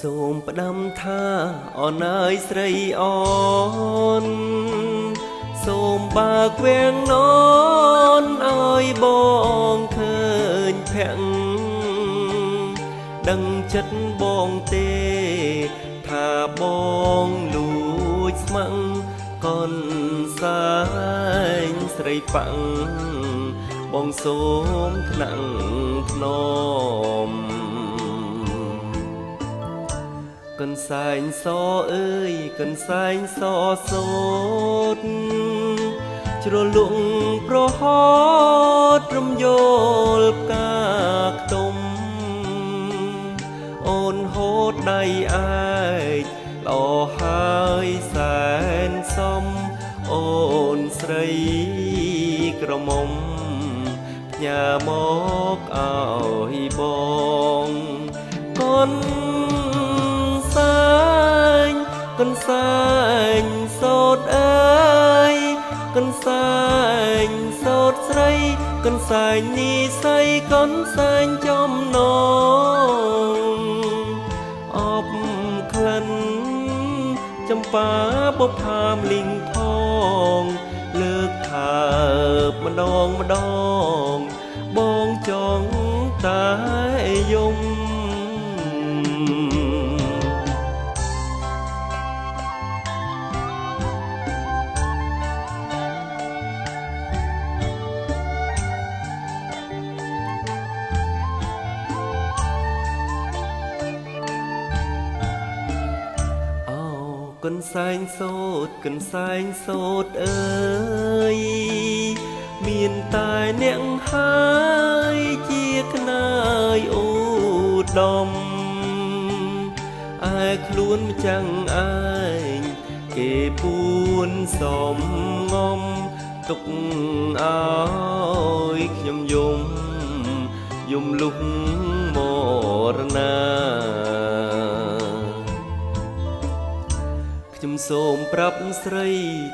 សូមផ្ដាំថាអូនអើយស្រីអូនសូមបើកវាំងននឲ្យបងឃើញភ័ក្រដឹងចិត្តបងទេថាបងលួចស្ម័គ្រកូនសាញស្រីប៉ាំងបងសូមថ្នាក់ធ្នមកន្សែងសអើយកន្សែងសសូតជ្រលក់ប្រហតរំយល់ផ្កាខ្ទុំអូនហូតដៃឯកលោហើយសែនសំអូនស្រីក្រមុំផ្ញើមកឲ្យបងកូនកន្សែងសូតអើយកន្សែងសូតស្រីកន្សែងនេះស័យកន្សែងចំណងអបក្លិនចំបាបុផាមលីងផងលើកថាម្ដងបងចង់តែយំកន្សែងសូតកន្សែងសូតអើយមានតែអ្នកហើយជាក្នាយអូដំឯខ្លួនម្ចាំងឯងគេពួនសំងំទុកឲ្យខ្ញុំយំលុះមរណាខ្ញុំសូមប្រាប់ស្រី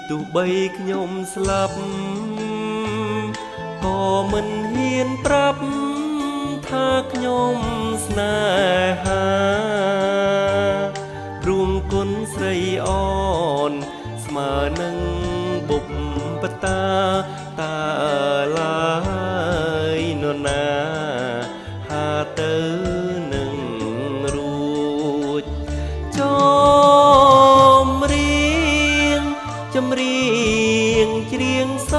ទោះបីខ្ញុំស្លាប់ក៏មិនហ៊ានប្រាប់ថាខ្ញុំស្នេហាព្រមគុណស្រីអូនស្មើនឹងបុព្វតាតាឡើយនរណាហាទៅនឹងរួចចម្រៀងច្រៀងស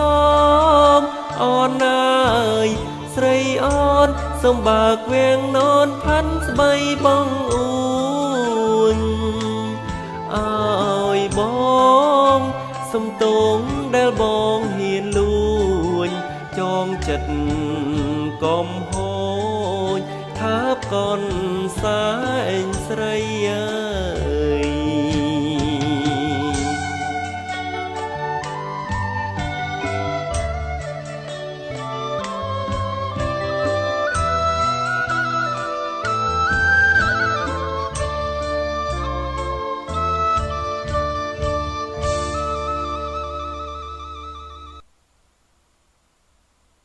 មអូនអើយស្រីអូនសូមបើកវាំងននផាន់ស្បីបងអួនឲ្យបងសំទងដែលបងហ៊ានលួញចងចិត្តកុំហូចថាបកូនសែងស្រី